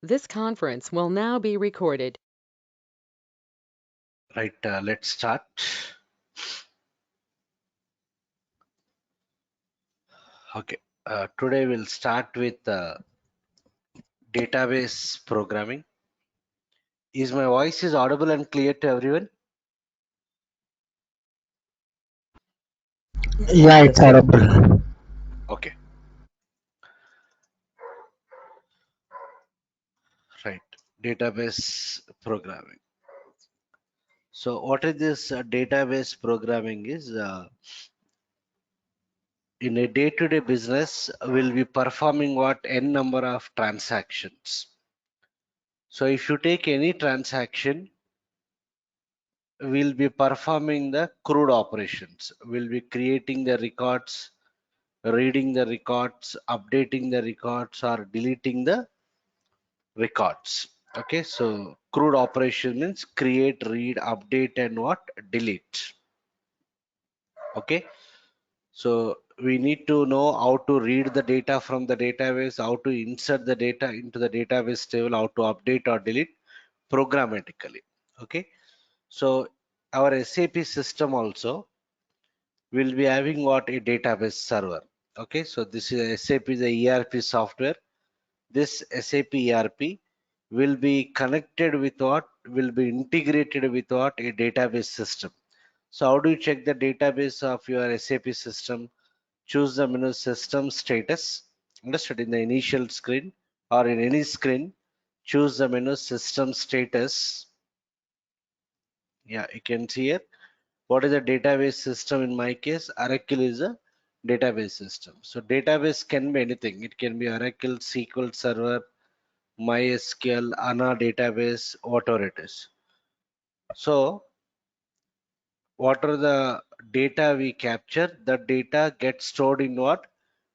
This conference will now be recorded. Right, let's start. Okay, today we'll start with database programming. Is my voice is audible and clear to everyone? Yeah, it's audible. Okay, right, database programming. So what is this database programming is, in a day-to-day business, we'll be performing what n number of transactions. So if you take any transaction, we'll be performing the CRUD operations. We'll be creating the records, reading the records, updating the records, or deleting the records. Okay, so CRUD operation means create, read, update, and what? Delete. Okay, so we need to know how to read the data from the database, how to insert the data into the database table, how to update or delete programmatically. Okay, so our SAP system also will be having what? A database server. Okay, so this is SAP is a ERP software. This SAP ERP will be connected with what? Will be integrated with what? A database system. So how do you check the database of your SAP system? Choose the menu system status. Understood? In the initial screen or in any screen, choose the menu system status. Yeah, you can see here. What is a database system? In my case, Oracle is a database system. So database can be anything. It can be Oracle, SQL Server, MySQL, ANA database, whatever it is. So what are the data we capture? The data gets stored in what?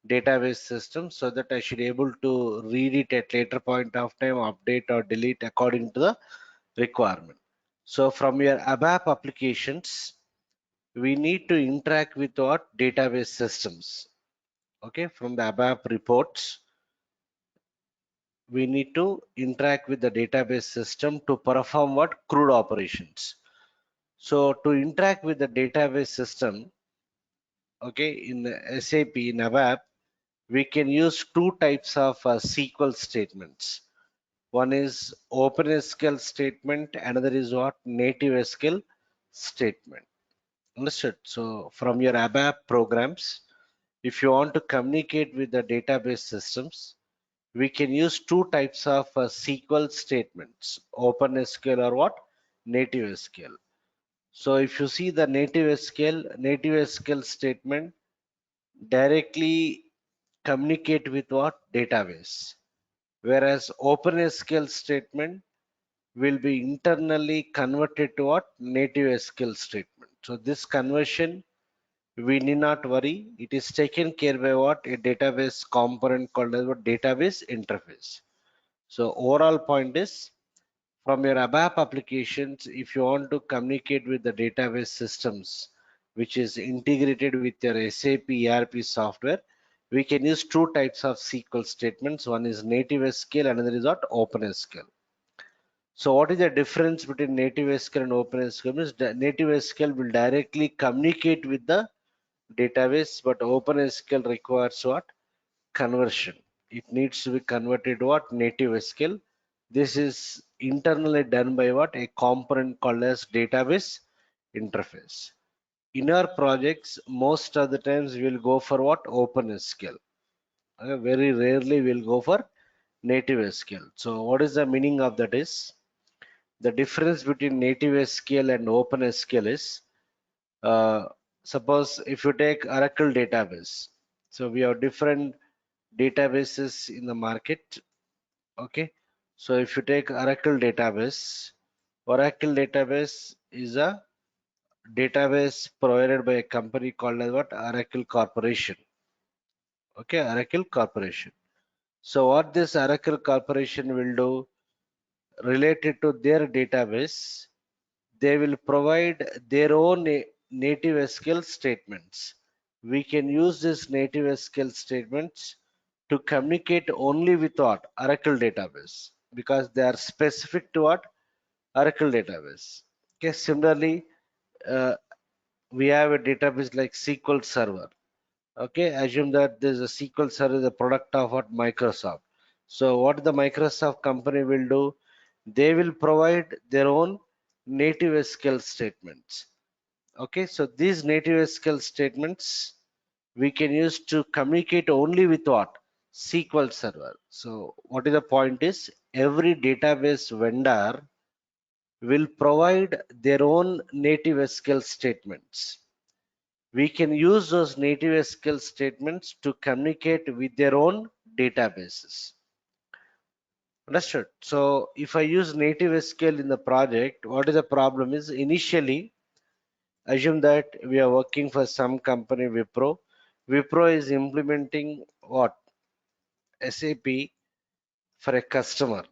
Database system, so that I should able to read it at later point of time, update or delete according to the requirement. So from your ABAP applications, we need to interact with what? Database systems. Okay, from the ABAP reports, we need to interact with the database system to perform what? CRUD operations. So to interact with the database system, okay, in the SAP, in ABAP, we can use two types of SQL statements. One is OpenSQL statement, another is what? Native SQL statement. Understood? So from your ABAP programs, if you want to communicate with the database systems, we can use two types of SQL statements, OpenSQL or what? Native SQL. So if you see the native SQL statement directly communicate with what? Database. Whereas OpenSQL statement will be internally converted to what? Native SQL statement. So this conversion, we need not worry. It is taken care by what? A database component called as what? Database interface. So overall point is, from your ABAP applications, if you want to communicate with the database systems, which is integrated with your SAP ERP software, we can use two types of SQL statements. One is native SQL, another is what? OpenSQL. So what is the difference between native SQL and OpenSQL? Means native SQL will directly communicate with the database, but OpenSQL requires what? Conversion. It needs to be converted to what? Native SQL. This is internally done by what? A component called as database interface. In our projects, most of the times we will go for what? OpenSQL. Very rarely we'll go for native SQL. So what is the meaning of that is, the difference between native SQL and OpenSQL is, uh, suppose if you take Oracle database, so we have different databases in the market. Okay, so if you take Oracle database is a database provided by a company called as what? Oracle Corporation. Okay, Oracle Corporation. So what this Oracle Corporation will do related to their database, they will provide their own native SQL statements. We can use this native SQL statements to communicate only with what? Oracle database. because they are specific to what? Oracle database. Okay, similarly, uh, we have a database like SQL Server. Okay, assume that there's a SQL Server, the product of what? Microsoft. So what the Microsoft company will do? They will provide their own native SQL statements. Okay, so these native SQL statements we can use to communicate only with what? SQL Server. So what is the point is, every database vendor will provide their own native SQL statements. We can use those native SQL statements to communicate with their own databases. Understood? So if I use native SQL in the project, what is the problem is, initially assume that we are working for some company, Wipro. Wipro is implementing what? SAP for a customer.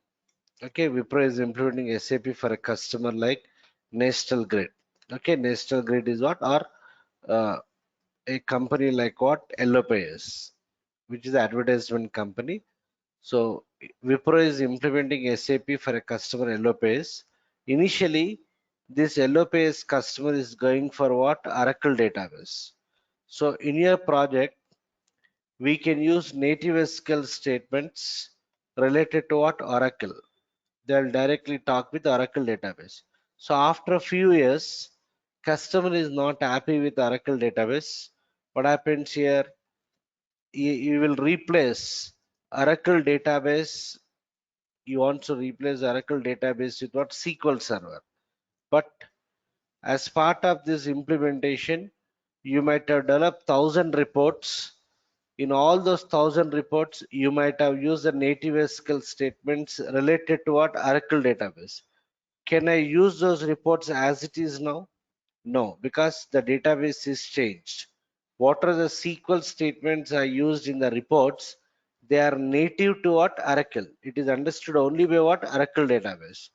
Okay, Wipro is implementing SAP for a customer like National Grid. Okay, National Grid is what? Or uh, a company like what? LOPS, which is the advertisement company. So Wipro is implementing SAP for a customer LOPS. Initially, this LOPS customer is going for what? Oracle database. So in your project, we can use native SQL statements related to what? Oracle. They'll directly talk with Oracle database. So after a few years, customer is not happy with Oracle database. What happens here? You will replace Oracle database. You want to replace Oracle database with what? SQL Server. But as part of this implementation, you might have developed 1,000 reports. In all those 1,000 reports, you might have used the native SQL statements related to what? Oracle database. Can I use those reports as it is now? No, because the database is changed. What are the SQL statements are used in the reports? They are native to what? Oracle. It is understood only by what? Oracle database.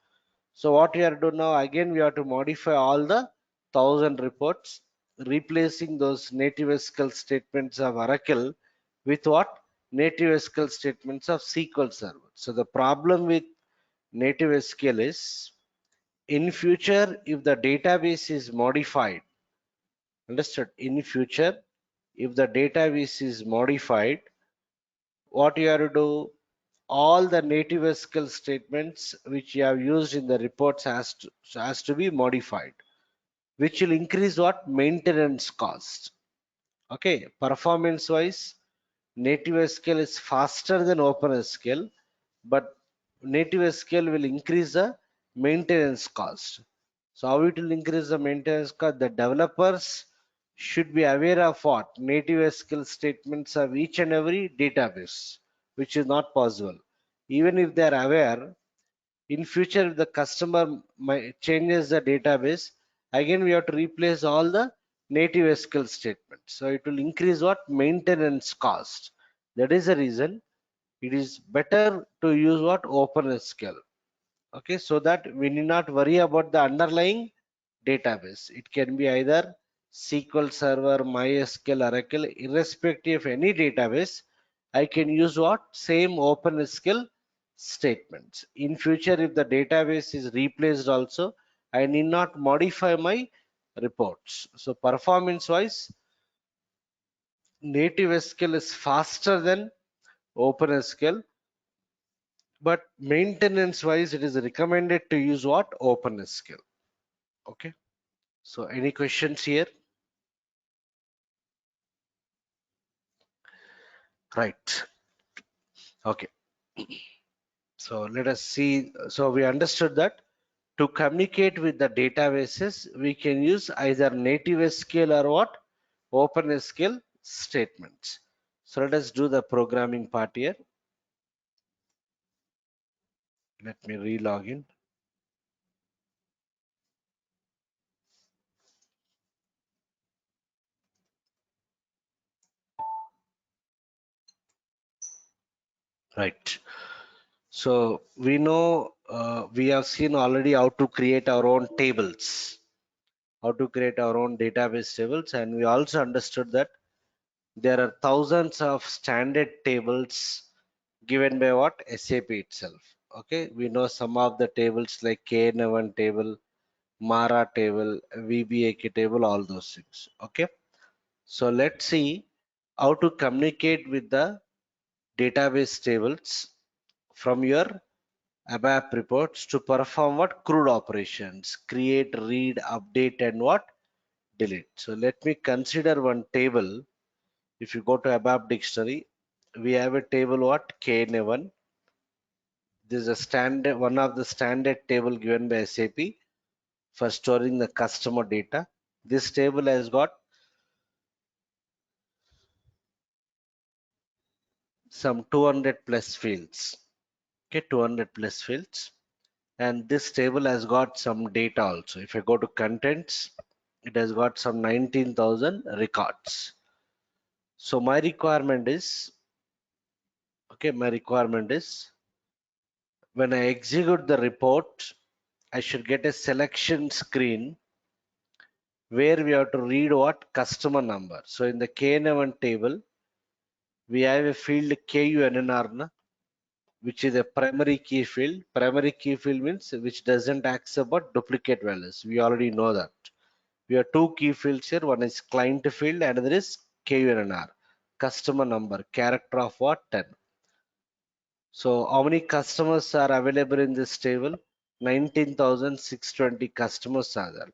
So what we are doing now, again we have to modify all the 1,000 reports, replacing those native SQL statements of Oracle with what? Native SQL statements of SQL Server. So the problem with native SQL is, in future if the database is modified, understood? In future if the database is modified, what you have to do? All the native SQL statements which you have used in the reports has to be modified, which will increase what? Maintenance cost. Okay, performance wise, native SQL is faster than OpenSQL, but native SQL will increase the maintenance cost. So how it will increase the maintenance cost? The developers should be aware of what? Native SQL statements of each and every database, which is not possible. Even if they are aware, in future if the customer changes the database, again we have to replace all the native SQL statements. So it will increase what? Maintenance cost. That is the reason it is better to use what? OpenSQL. Okay, so that we need not worry about the underlying database. It can be either SQL Server, MySQL, Oracle, irrespective of any database. I can use what? Same OpenSQL statements. In future, if the database is replaced also, I need not modify my reports. So performance wise, native SQL is faster than OpenSQL, but maintenance wise, it is recommended to use what? OpenSQL. Okay. So any questions here? Right. Okay. So let us see. So we understood that to communicate with the databases, we can use either native SQL or what? OpenSQL statements. So let us do the programming part here. Let me re-log in. Right. So we know we have seen already how to create our own tables, how to create our own database tables, and we also understood that there are thousands of standard tables given by what? SAP itself. Okay, we know some of the tables like KN1 table, Mara table, VBAK table, all those things. Okay, so let's see how to communicate with the database tables from your ABAP reports to perform what crude operations, create, read, update, and what delete. So let me consider one table. If you go to ABAP dictionary, we have a table what KN1. This is a standard, one of the standard table given by SAP for storing the customer data. This table has got some 200 plus fields. Okay, 200 plus fields. And this table has got some data also. If I go to contents, it has got some 19,000 records. So my requirement is, when I execute the report, I should get a selection screen where we have to read what customer number. So in the KN1 table, we have a field KUNNR, which is a primary key field. Primary key field means which doesn't accept but duplicate values. We already know that. We have two key fields here. One is client field, and another is KUNNR, customer number, character of what 10. So how many customers are available in this table? 19,620 customers are there.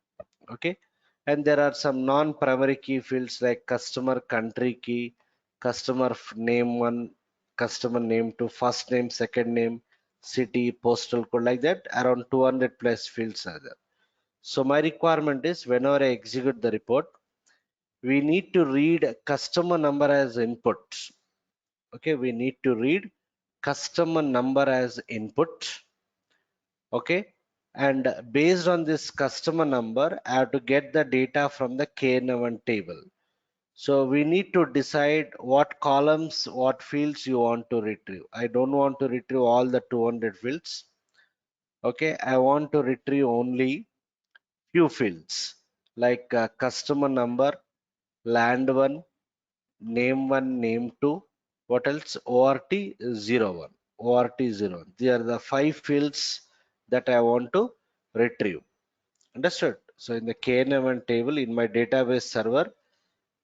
Okay, and there are some non-primary key fields like customer country key, customer name 1, customer name 2, first name, second name, city, postal code, like that. Around 200 plus fields are there. So my requirement is whenever I execute the report, we need to read customer number as input. Okay, we need to read customer number as input. Okay, and based on this customer number, I have to get the data from the KN1 table. So we need to decide what columns, what fields you want to retrieve. I don't want to retrieve all the 200 fields. Okay, I want to retrieve only few fields like customer number, land 1, name 1, name 2, what else? ORT01, ORT01. These are the 5 fields that I want to retrieve. Understood? So in the KN1 table in my database server,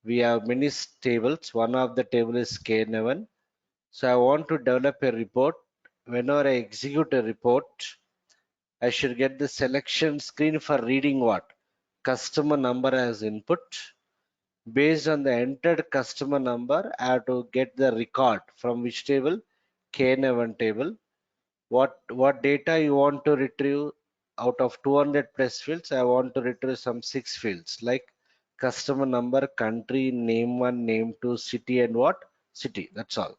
we have many tables. One of the table is KN1. So I want to develop a report. Whenever I execute a report, I should get the selection screen for reading what? Customer number as input. Based on the entered customer number, I have to get the record from which table? KN1 table. What data you want to retrieve out of 200 plus fields? I want to retrieve some 6 fields like customer number, country, name 1, name 2, city, and what? City. That's all.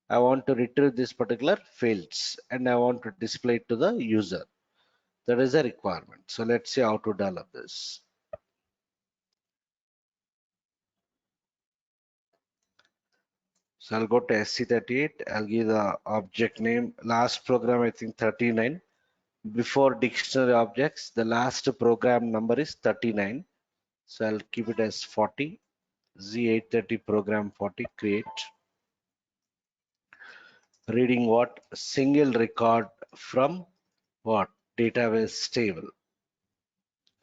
I want to retrieve this particular fields and I want to display it to the user. That is a requirement. So let's see how to develop this. So I'll go to SC38. I'll give the object name. Last program, I think 39. Before dictionary objects, the last program number is 39. So I'll keep it as 40. Z830 program 40 create. Reading what? Single record from what? Database table.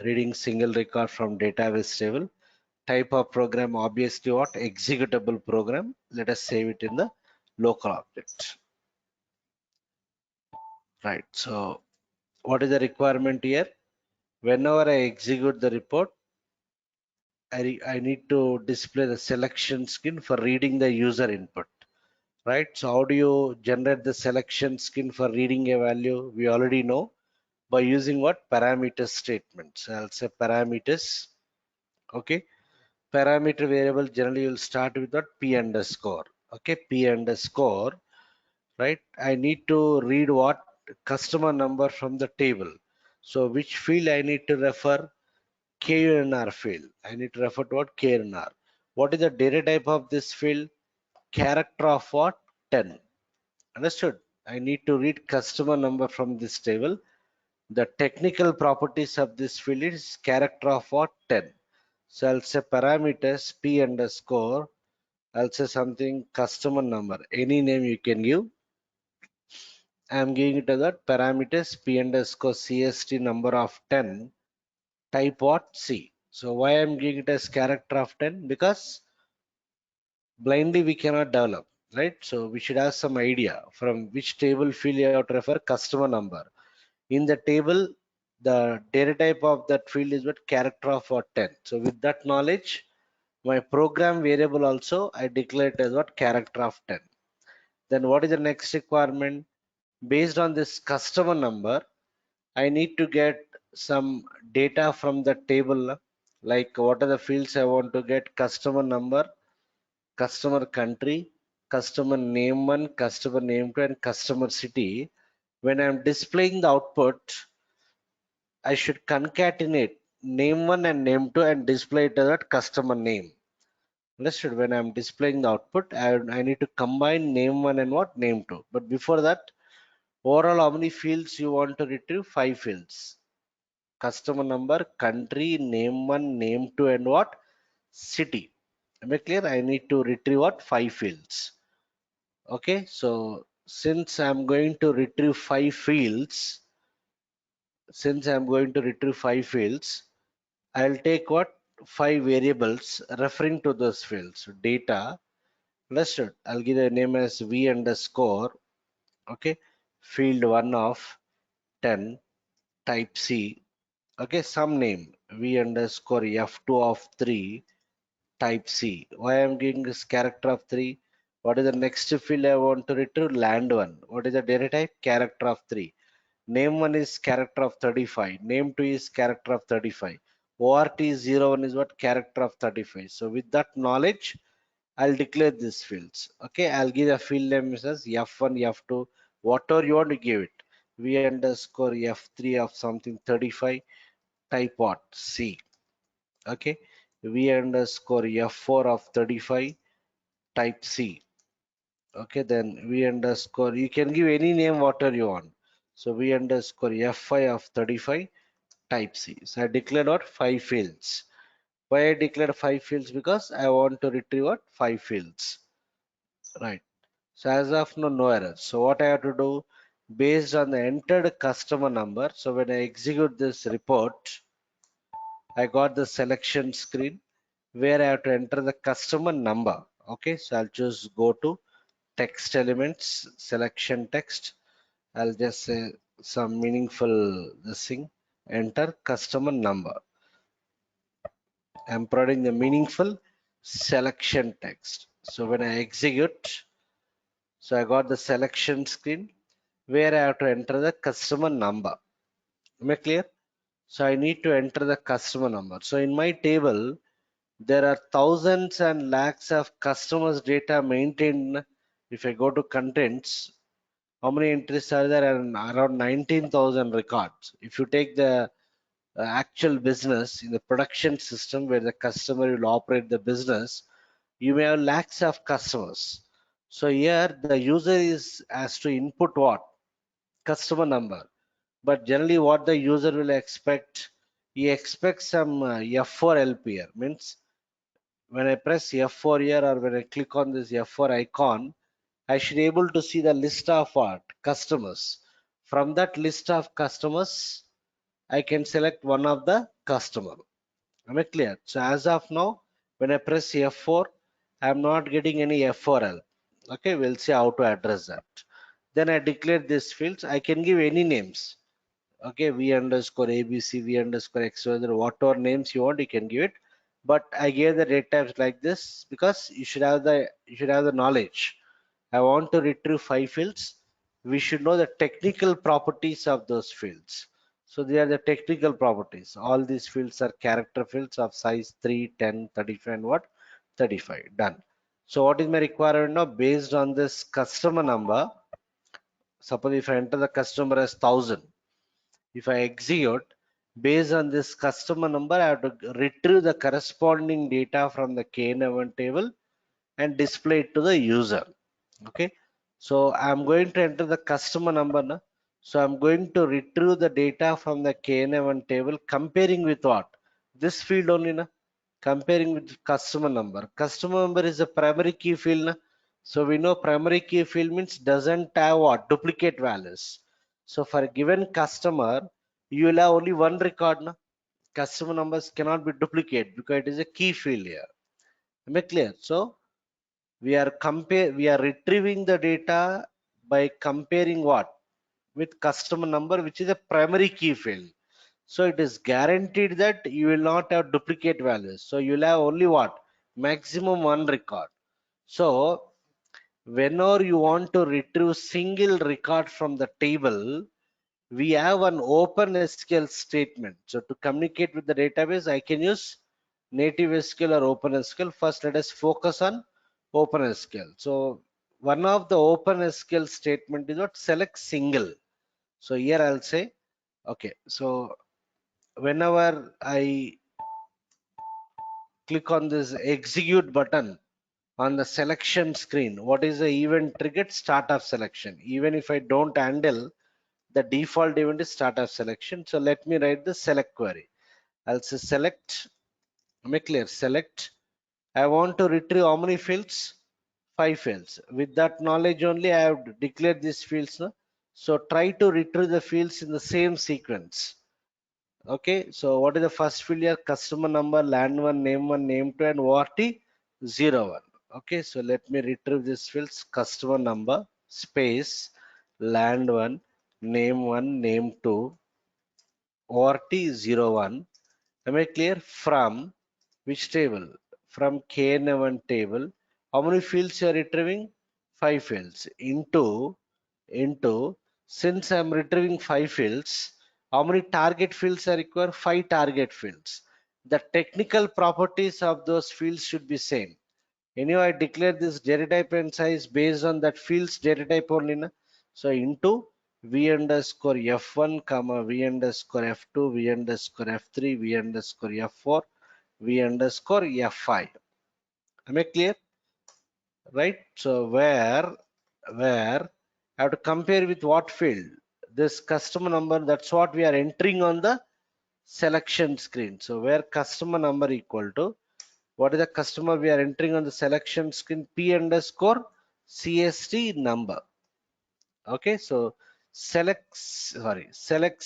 Reading single record from database table. Type of program, obviously what? Executable program. Let us save it in the local object. Right. So what is the requirement here? Whenever I execute the report, I need to display the selection screen for reading the user input. Right. So how do you generate the selection screen for reading a value? We already know by using what? Parameter statements. So I'll say parameters. Okay. Parameter variable generally will start with what? P underscore. Okay. P underscore. Right. I need to read what? Customer number from the table. So which field I need to refer? KUNR field. I need to refer to what? KUNR. What is the data type of this field? Character of what? 10. Understood? I need to read customer number from this table. The technical properties of this field is character of what? 10. So I'll say parameters P underscore. I'll say something customer number. Any name you can give. I'm giving it as that parameters p underscore cst number of 10 type what C. So why I'm giving it as character of 10? Because blindly we cannot develop, right? So we should have some idea from which table field you have to refer customer number. In the table, the data type of that field is what character of what 10. So with that knowledge, my program variable also I declare it as what character of 10. Then what is the next requirement? Based on this customer number, I need to get some data from the table, like what are the fields I want to get: customer number, customer country, customer name 1, customer name 2, and customer city. When I'm displaying the output, I should concatenate name 1 and name 2 and display it as a customer name. Understood? When I'm displaying the output, I need to combine name 1 and what? Name 2. But before that, overall, how many fields you want to retrieve? 5 fields. Customer number, country, name 1, name 2, and what? City. Am I clear? I need to retrieve what? 5 fields. Okay, so since I'm going to retrieve 5 fields, I'll take what? 5 variables referring to those fields. So data, understood? I'll give the name as v underscore, okay, field 1 of 10, type C, okay, some name v underscore f2 of 3, type C. Why I'm giving this character of 3? What is the next field I want to retrieve? Land 1. What is the data type? Character of 3. Name 1 is character of 35. Name 2 is character of 35. ORT01 is what? Character of 35. So with that knowledge, I'll declare these fields. Okay, I'll give a field name as F1, F2, whatever you want to give it. V underscore F3 of something 35, type what? C. Okay, V underscore F4 of 35, type C. Okay, then V underscore, you can give any name whatever you want. So V underscore F5 of 35, type C. So I declared what? 5 fields. Why I declared 5 fields? Because I want to retrieve what? 5 fields. Right. So as of now, no error. So what I have to do, based on the entered customer number, so when I execute this report, I got the selection screen where I have to enter the customer number. Okay, so I'll just go to text elements, selection text. I'll just say some meaningful this thing. Enter customer number. I'm providing the meaningful selection text. So when I execute, so I got the selection screen where I have to enter the customer number. Am I clear? So I need to enter the customer number. So in my table, there are thousands and lakhs of customers data maintained. If I go to contents, how many entries are there? Around 19,000 records. If you take the actual business in the production system where the customer will operate the business, you may have lakhs of customers. So here the user is has to input what? Customer number. But generally what the user will expect, he expects some F4 LP here. Means when I press F4 here or when I click on this F4 icon, I should be able to see the list of what? Customers. From that list of customers, I can select one of the customer. Am I clear? So as of now, when I press F4, I'm not getting any F4L. Okay, we'll see how to address that. Then I declare these fields. I can give any names. Okay, V underscore ABC, V underscore XYZ, whatever names you want, you can give it. But I gave the data types like this because you should have the knowledge. I want to retrieve 5 fields. We should know the technical properties of those fields. So they are the technical properties. All these fields are character fields of size 3, 10, 35, and what? 35. Done. So what is my requirement now? Based on this customer number, suppose if I enter the customer as 1000, if I execute, based on this customer number, I have to retrieve the corresponding data from the KN1 table and display it to the user. Okay, so I'm going to enter the customer number now. So I'm going to retrieve the data from the KN1 table, comparing with what? This field only, na? Comparing with customer number. Customer number is a primary key field, na? So we know primary key field means doesn't have what? Duplicate values. So for a given customer, you will have only one record. Na? Customer numbers cannot be duplicated because it is a key field here. Am I clear? So we are retrieving the data by comparing what? With customer number, which is a primary key field. So it is guaranteed that you will not have duplicate values. So you will have only what? Maximum one record. So whenever you want to retrieve single record from the table, we have an open SQL statement. So to communicate with the database, I can use native SQL or open SQL. First, let us focus on open SQL. So one of the open SQL statement is what? Select single. So here I'll say, okay, so whenever I click on this execute button on the selection screen, what is the event triggered? Start of selection. Even if I don't handle, the default event is start of selection. So let me write the select query. I'll say select, make clear, select. I want to retrieve how many fields? 5 fields. With that knowledge only, I have declared these fields. No? So try to retrieve the fields in the same sequence. Okay, so what is the first field here? Customer number, land one, name 2, and ORT 01. Okay, so let me retrieve these fields. Customer number, space, land one, name 2, ORT 01. Am I clear? From which table? From KN1 table. How many fields you are retrieving? 5 fields. Into, since I am retrieving 5 fields, how many target fields are required? 5 target fields. The technical properties of those fields should be same. Anyway, I declare this data type and size based on that field's data type only. Na? So into v underscore f1 comma v underscore f2 v underscore f3 v underscore f4 v underscore f5. Am I clear? Right? So where I have to compare with what field? This customer number, that's what we are entering on the selection screen. So where customer number equal to what is the customer we are entering on the selection screen? P underscore CST number. Okay, so select single. Select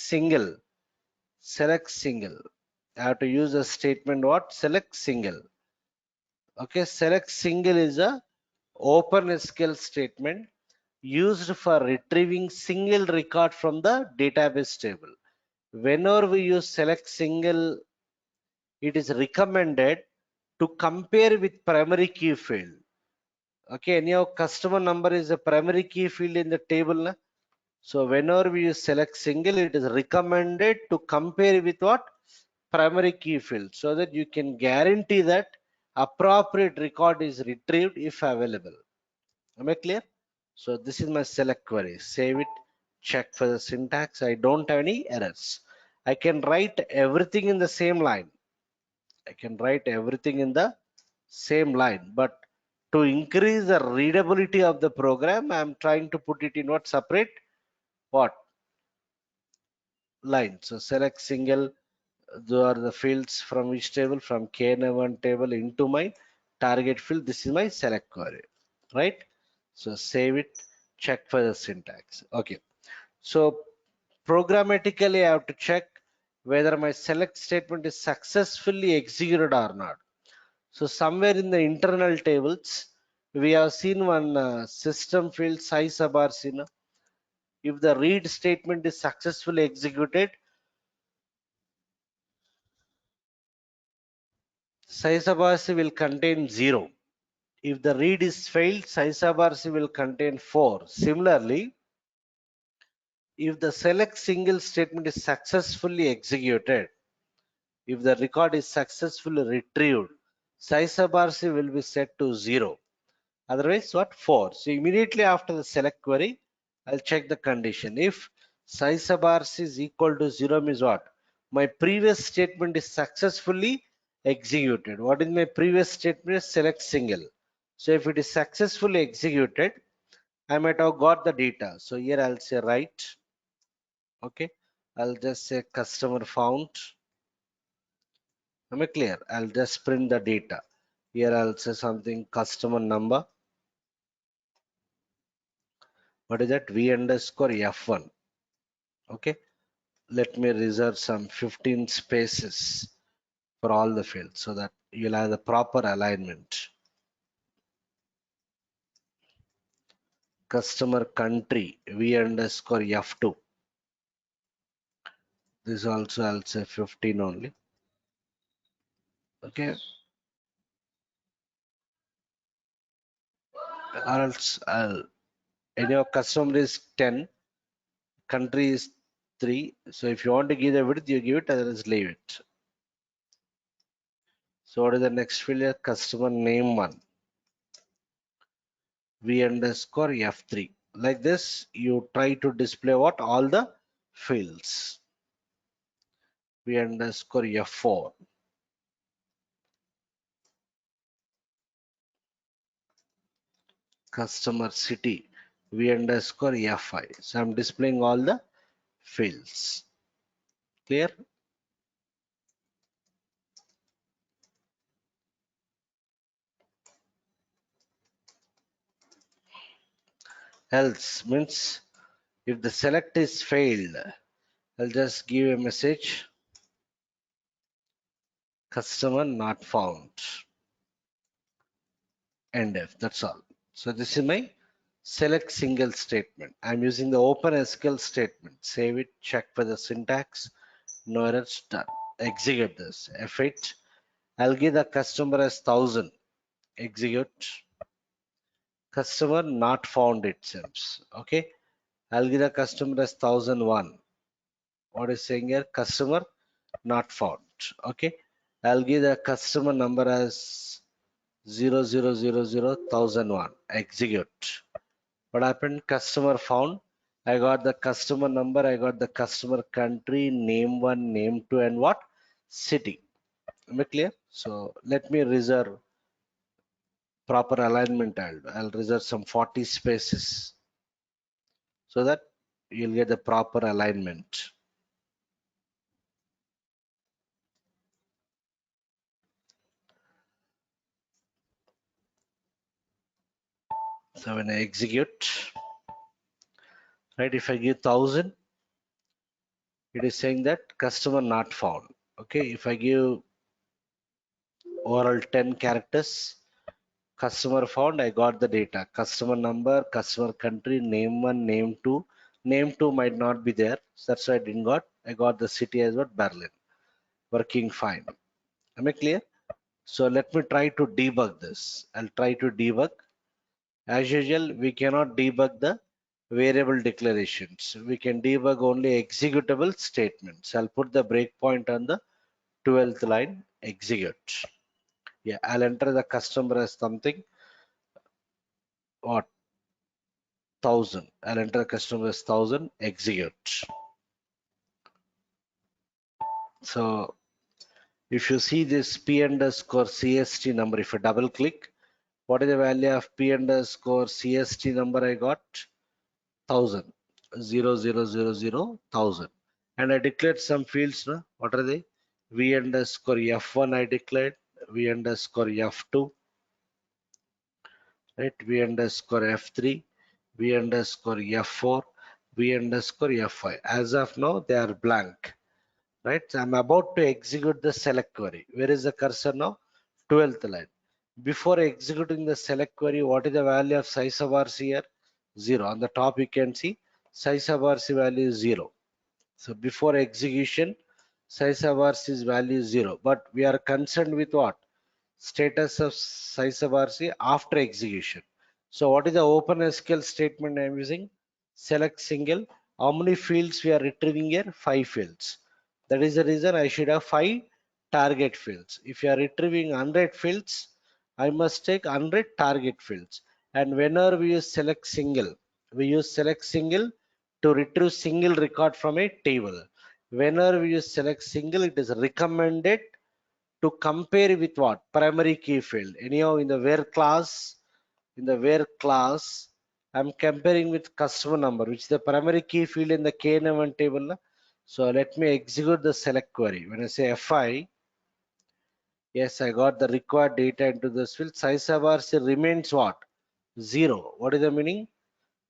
single. I have to use a statement what? Select single. Okay, select single is a open SQL statement used for retrieving single record from the database table. Whenever we use select single, it is recommended to compare with primary key field. Okay, anyhow, customer number is a primary key field in the table. Na? So whenever we use select single, it is recommended to compare with what? Primary key field, so that you can guarantee that appropriate record is retrieved if available. Am I clear? So this is my select query. Save it, check for the syntax. I don't have any errors. I can write everything in the same line. I can write everything in the same line, but to increase the readability of the program, I'm trying to put it in what? Separate what? Line. So select single, those are the fields from which table? From KN1 table into my target field. This is my select query, right? So save it, check for the syntax. Okay. So programmatically, I have to check whether my select statement is successfully executed or not. So somewhere in the internal tables, we have seen one system field size bars. If the read statement is successfully executed, size bars will contain 0. If the read is failed, size bars will contain 4. Similarly, if the select single statement is successfully executed, if the record is successfully retrieved, size bars will be set to 0. Otherwise, what? 4. So immediately after the select query, I'll check the condition. If size bars is equal to 0 means what? My previous statement is successfully executed. What is my previous statement? Select single. So if it is successfully executed, I might have got the data. So here I'll say write. Okay. I'll just say customer found. Am I clear? I'll just print the data. Here I'll say something customer number. What is that? V underscore F1. Okay. Let me reserve some 15 spaces for all the fields so that you'll have the proper alignment. Customer country V underscore F2. This also I'll say 15 only. Okay. Or else your customer is 10, country is 3. So if you want to give the width, you give it, otherwise leave it. So what is the next field here? Customer name 1. V underscore F3. Like this, you try to display what? All the fields. V underscore F4. Customer city. V underscore F5. So I'm displaying all the fields. Clear? Else means if the select is failed, I'll just give a message. Customer not found. End F. That's all. So this is my select single statement. I'm using the open SQL statement. Save it, check for the syntax. No errors, done. Execute this. F8. I'll give the customer as 1000. Execute. Customer not found, it seems. Okay. I'll give the customer as 1001. What is saying here? Customer not found. Okay. I'll give the customer number as 00001001. Execute. What happened? Customer found. I got the customer number, I got the customer country, name 1, name 2, and what? City. Am I clear? So let me reserve proper alignment. I'll reserve some 40 spaces so that you'll get the proper alignment. So when I execute, right, if I give 1000, it is saying that customer not found. Okay, if I give overall 10 characters, customer found, I got the data. Customer number, customer country, name 1, name 2. Name 2 might not be there. So that's why I didn't got. I got the city as what? Berlin. Working fine. Am I clear? So let me try to debug this. I'll try to debug. As usual, we cannot debug the variable declarations. We can debug only executable statements. I'll put the breakpoint on the 12th line. Execute. Yeah, I'll enter the customer as something. What? 1000. I'll enter the customer as 1000. Execute. So if you see this P underscore CST number, if you double click, what is the value of P underscore CST number I got? 1000. 00001000. And I declared some fields. No? What are they? V underscore F1 I declared. V underscore F2. Right? V underscore F3. V underscore F4. V underscore F5. As of now, they are blank. Right? So I'm about to execute the select query. Where is the cursor now? 12th line. Before executing the select query, what is the value of size of RC here? 0. On the top, you can see size of RC value is 0. So before execution, size of RC's value is 0. But we are concerned with what? Status of size of RC after execution. So what is the open SQL statement I am using? Select single. How many fields we are retrieving here? 5 fields. That is the reason I should have 5 target fields. If you are retrieving 100 fields, I must take 100 target fields. And whenever we use select single, we use select single to retrieve single record from a table. Whenever we use select single, it is recommended to compare with what? Primary key field. Anyhow, in the where class, I'm comparing with customer number, which is the primary key field in the K1 table. So let me execute the select query. When I say FI, yes, I got the required data into this field. Size of RC remains what? 0. What is the meaning?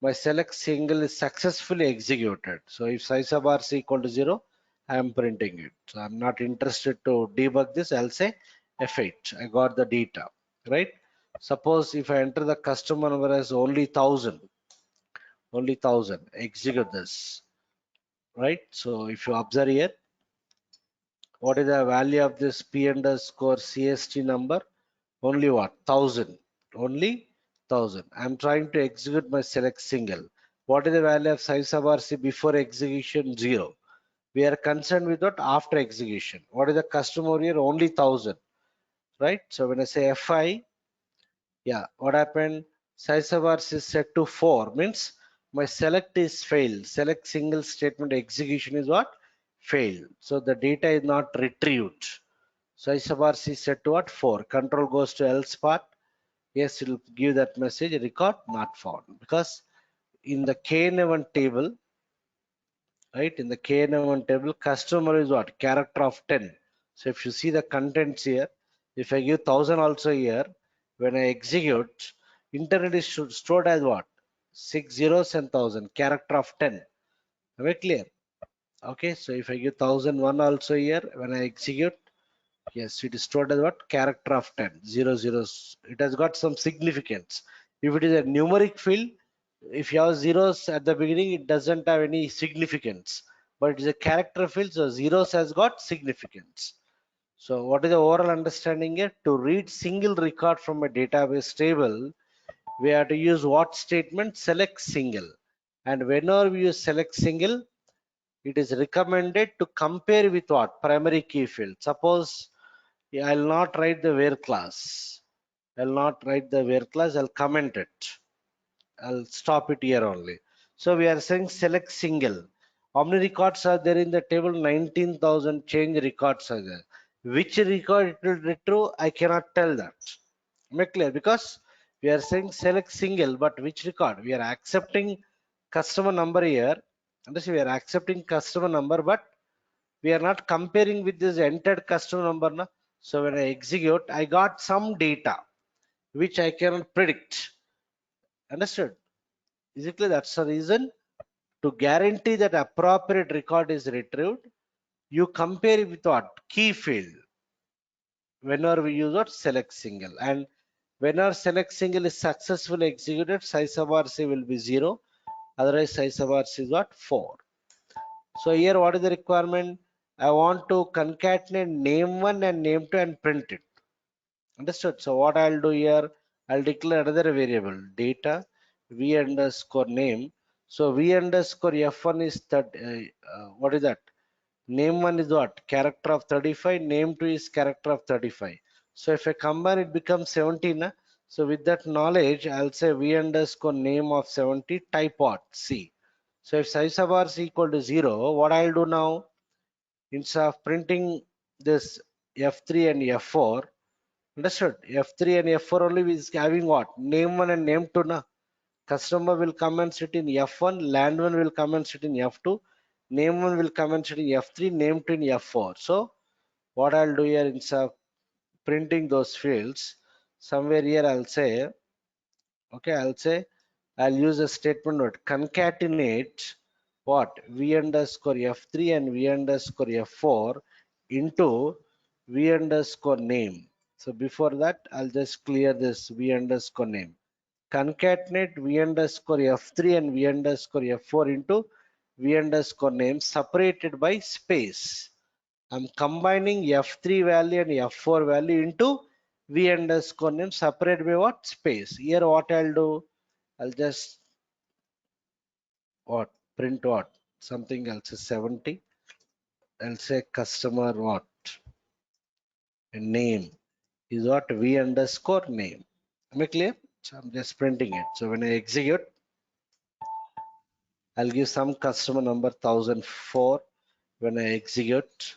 my select single is successfully executed. So if size of R is equal to 0, I am printing it. So I'm not interested to debug this. I'll say F8. I got the data, right? Suppose if I enter the customer number as only 1000, execute this, right? So if you observe here, what is the value of this P underscore CST number? Only what? 1000. Only 1000. I'm trying to execute my select single. What is the value of size of RC before execution? 0. We are concerned with what after execution. What is the customer here? Only 1000. Right? So when I say FI, yeah, what happened? Size of RC is set to 4. Means my select is failed. Select single statement execution is what? Failed. So the data is not retrieved. Size of RC is set to what? 4. Control goes to else part. Yes, it will give that message record not found, because in the KN1 table, right, in the KN1 table, customer is what? Character of 10. So if you see the contents here, if I give 1000 also here, when I execute, internet is stored as what? 6 zeros and 1000, character of 10. Am I clear? Okay, so if I give 1001 also here, when I execute, yes, it is stored as what? Character of 10, 0 zeros. It has got some significance. If it is a numeric field, if you have zeros at the beginning, it doesn't have any significance. But it is a character field, so zeros has got significance. So what is the overall understanding here? To read single record from a database table, we have to use what statement? Select single. And whenever we use select single, it is recommended to compare with what? Primary key field. Suppose I'll not write the where class. I'll not write the where class. I'll comment it. I'll stop it here only. So we are saying select single. How many records are there in the table? 19,000 change records are there. Which record it will retrieve? I cannot tell that. Make clear? Because we are saying select single, but which record? We are accepting customer number here. Understand? We are accepting customer number, but we are not comparing with this entered customer number. Na? So when I execute, I got some data which I cannot predict. Understood? Basically, that's the reason, to guarantee that appropriate record is retrieved, you compare it with what? Key field. Whenever we use what? Select single. And whenever select single is successfully executed, size of RC will be 0. Otherwise, size of RC is what? 4. So here, what is the requirement? I want to concatenate name 1 and name 2 and print it. Understood? So what I'll do here, I'll declare another variable, data v underscore name. So v underscore f1 is that, what is that? Name 1 is what? Character of 35. Name 2 is character of 35. So if I combine, it becomes 17. Huh? So with that knowledge, I'll say v underscore name of 70, type what? C. So if size of r is equal to 0, what I'll do now? Instead of printing this F3 and F4, understood? F3 and F4 only is having what? Name 1 and name 2. Na? Customer will come and sit in F1, land 1 will come and sit in F2, name 1 will come and sit in F3, name 2 in F4. So what I'll do here, instead of printing those fields, somewhere here I'll say, okay, I'll use a statement note, concatenate what? V underscore F3 and V underscore F4 into V underscore name. So before that, I'll just clear this V underscore name. Concatenate V underscore F3 and V underscore F4 into V underscore name separated by space. I'm combining F3 value and F4 value into V underscore name separated by what? Space. Here what I'll do, I'll just what? Print what? Something else is 70. I'll say customer what? Name is what? V underscore name. Am I clear? So I'm just printing it. So when I execute, I'll give some customer number 1004. When I execute,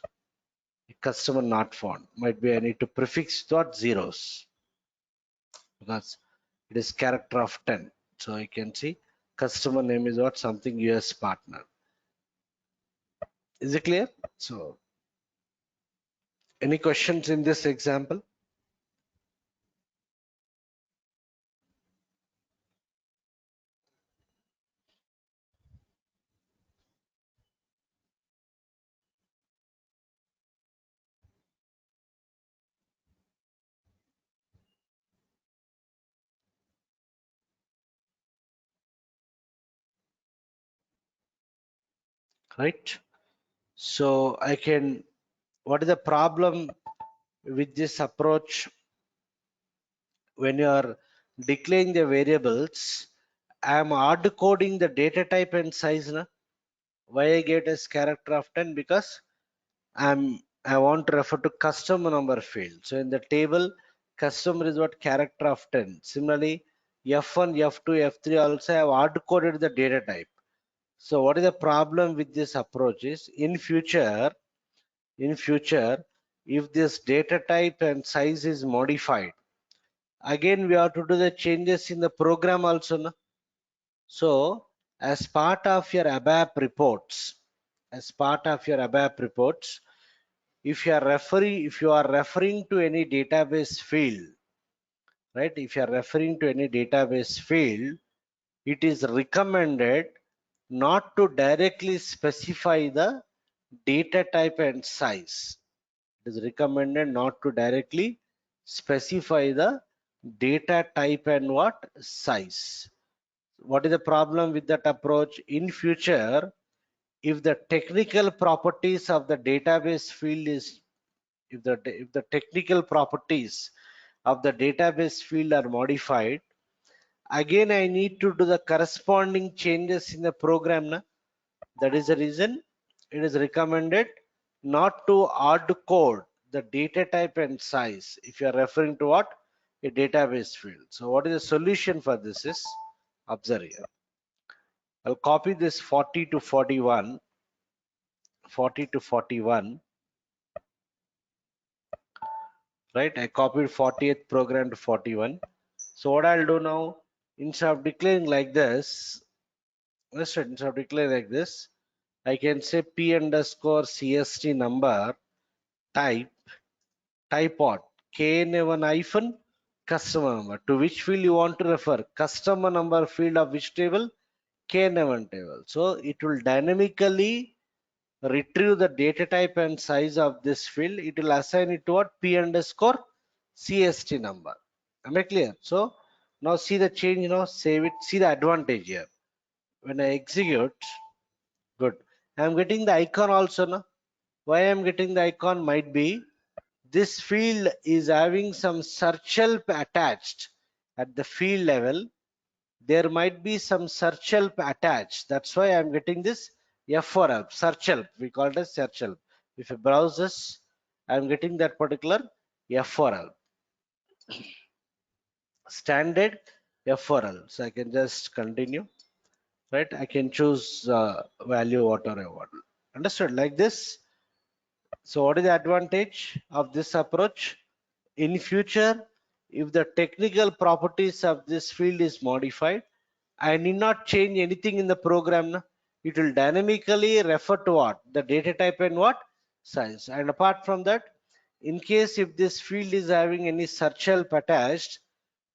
customer not found. Might be I need to prefix dot zeros because it is character of 10. So you can see customer name is what? Something US partner. Is it clear? So any questions in this example? right? So I can, what is the problem with this approach? When you are declaring the variables, I am hard coding the data type and size. Na? Why I get as character of 10? Because I want to refer to customer number field. So in the table, customer is what character of 10. Similarly, F1, F2, F3 also I have hard coded the data type. So what is the problem with this approach is in future, if this data type and size is modified, again we have to do the changes in the program also. No? So as part of your ABAP reports, if you are referring to any database field, right? If you are referring to any database field, it is recommended not to directly specify the data type and size. It is recommended not to directly specify the data type and what size. What is the problem with that approach? In future, if the technical properties of the database field is, if the technical properties of the database field are modified, again I need to do the corresponding changes in the program. Na? That is the reason it is recommended not to hard code the data type and size if you are referring to what? A database field. So what is the solution for this is, observe here. I'll copy this 40 to 41, right? I copied 40th program to 41. So what I'll do now, instead of declaring like this, instead of declaring like this, I can say p underscore cst number type what? KN1 hyphen customer number. To which field you want to refer? Customer number field of which table? KN1 table. So it will dynamically retrieve the data type and size of this field. It will assign it to what? P underscore CST number. Am I clear? So now see the change, now save it. See the advantage here. When I execute, good. I am getting the icon also now. Why I am getting the icon might be this field is having some search help attached at the field level. There might be some search help attached. That's why I'm getting this F4 help, search help. We call it as search help. If you browse this, I'm getting that particular F4 help, standard F4 help. So I can just continue, right? I can choose value whatever I want. Understood? Like this. So what is the advantage of this approach? In future, if the technical properties of this field is modified, I need not change anything in the program. Na? It will dynamically refer to what? The data type and what? Size. And apart from that, in case if this field is having any search help attached,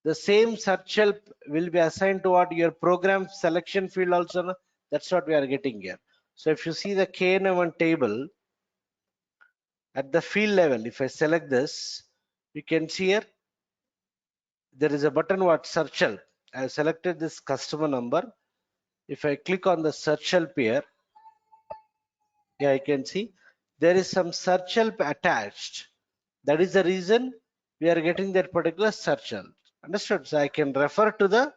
the same search help will be assigned to what? Your program selection field also. Na? That's what we are getting here. So if you see the KN1 table, at the field level, if I select this, you can see here there is a button what? Search help. I have selected this customer number. If I click on the search help here, yeah, I can see there is some search help attached. That is the reason we are getting that particular search help. Understood? So I can refer to the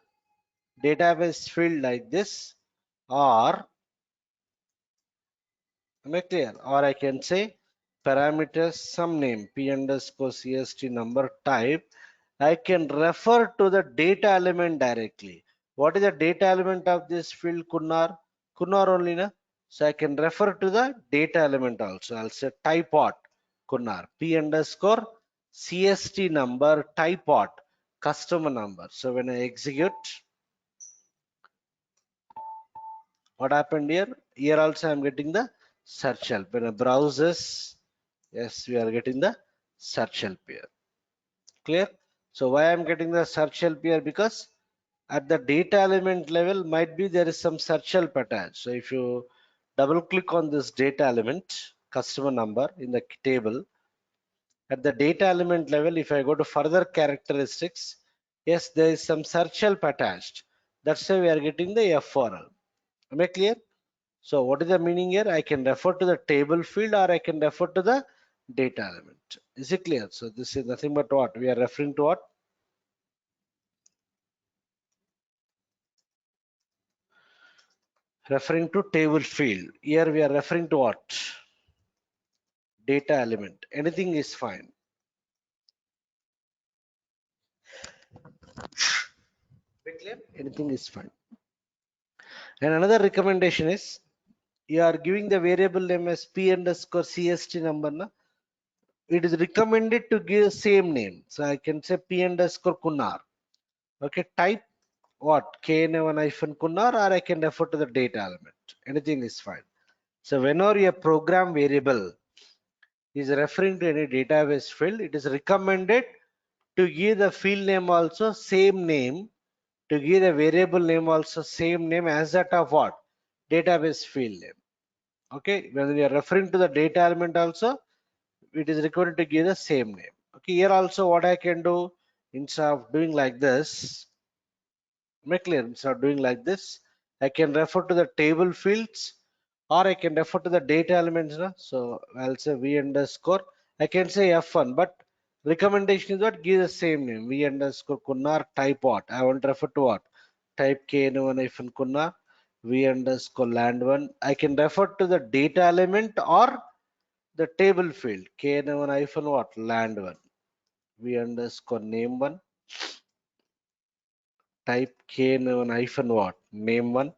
database field like this, or am I clear? Or I can say parameters some name p underscore cst number type. I can refer to the data element directly. What is the data element of this field, Kunnar? Kunnar only, na? So I can refer to the data element also. I'll say type what? Kunnar. P underscore CST number type what? Customer number. So when I execute, what happened here? Here also I'm getting the search help. When I browse this, yes, we are getting the search help here. Clear? So why I'm getting the search help here? Because at the data element level might be there is some search help attached. So if you double click on this data element, customer number in the table, at the data element level, if I go to further characteristics, yes, there is some search help attached. That's why we are getting the F4L. Am I clear? So what is the meaning here? I can refer to the table field or I can refer to the data element. Is it clear? So this is nothing but what? We are referring to what? Referring to table field. Here we are referring to what? Data element. Anything is fine. Bit clear? Anything is fine. And another recommendation is you are giving the variable name as p underscore cst number. Na? It is recommended to give same name. So I can say p underscore kunar. Okay, type what? kn1 hyphen kunar, or I can refer to the data element. Anything is fine. So whenever your program variable is referring to any database field, it is recommended to give the field name also same name, to give the variable name also same name as that of what? Database field name. Okay, when we are referring to the data element also, it is required to give the same name. Okay, here also what I can do, instead of doing like this, make clear, instead of doing like this, I can refer to the table fields or I can refer to the data elements. No? So I'll say v underscore, I can say f1, but recommendation is what? Give the same name, v underscore kunnar, type what? I want to refer to what? Type kn1 hyphen kunnar, v underscore land1. I can refer to the data element or the table field, kn1 hyphen what? Land1, v underscore name1, type kn1 hyphen what? Name1,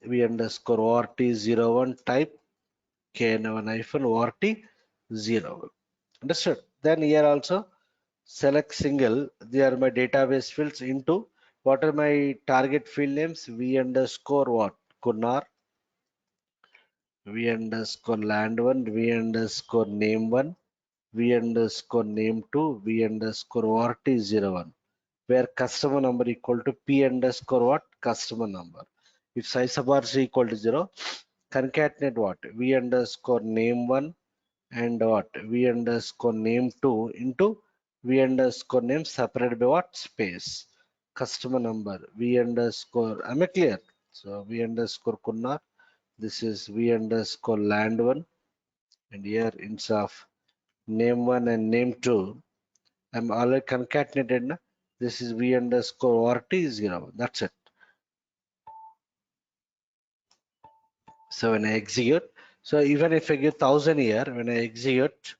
v underscore rt01, type kn1 hyphen rt01. Understood? Then here also select single. They are my database fields into what are my target field names? V underscore what? Kunnar, V underscore land1, V underscore name1, V underscore name2, V underscore rt01, where customer number equal to P underscore what? Customer number. If size of is equal to 0, concatenate what? V underscore name1 and what? V underscore name2 into V underscore name separated by what? Space. Customer number. V underscore, am I clear? So V underscore Kunnar. This is V underscore land1. And here instead of name1 and name2, I'm already concatenated. Na? This is V underscore RT01. That's it. So when I execute, so even if I give 1000 here, when I execute,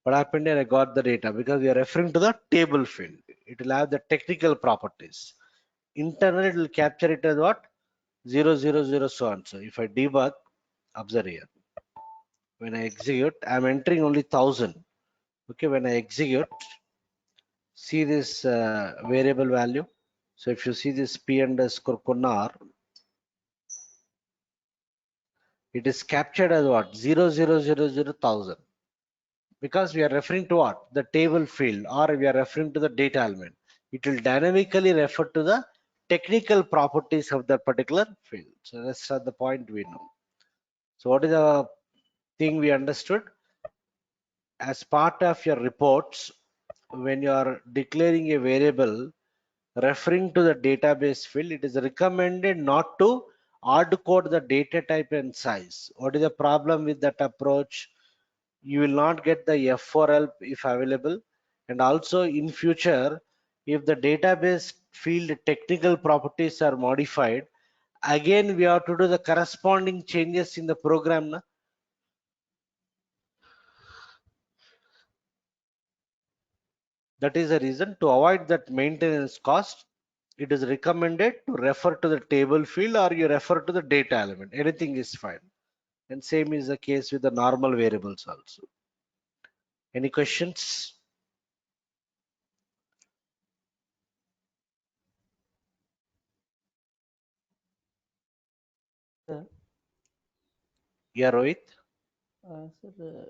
what happened here? I got the data because we are referring to the table field. It will have the technical properties. Internally, it will capture it as what? 000 so on. So if I debug, observe here. When I execute, I'm entering only 1000. Okay, when I execute, see this variable value. So if you see this p underscore kunar, it is captured as what? 000,000. Because we are referring to what? The table field, or we are referring to the data element. It will dynamically refer to the technical properties of the particular field. So that's the point we know. So what is the thing we understood? As part of your reports, when you are declaring a variable referring to the database field, it is recommended not to hard code the data type and size. What is the problem with that approach? You will not get the F4 help if available. And also in future, if the database field technical properties are modified, again we have to do the corresponding changes in the program. Na? That is the reason, to avoid that maintenance cost, it is recommended to refer to the table field or you refer to the data element. Anything is fine. And same is the case with the normal variables also. Any questions? Sir, Yeah, Rohit. sir,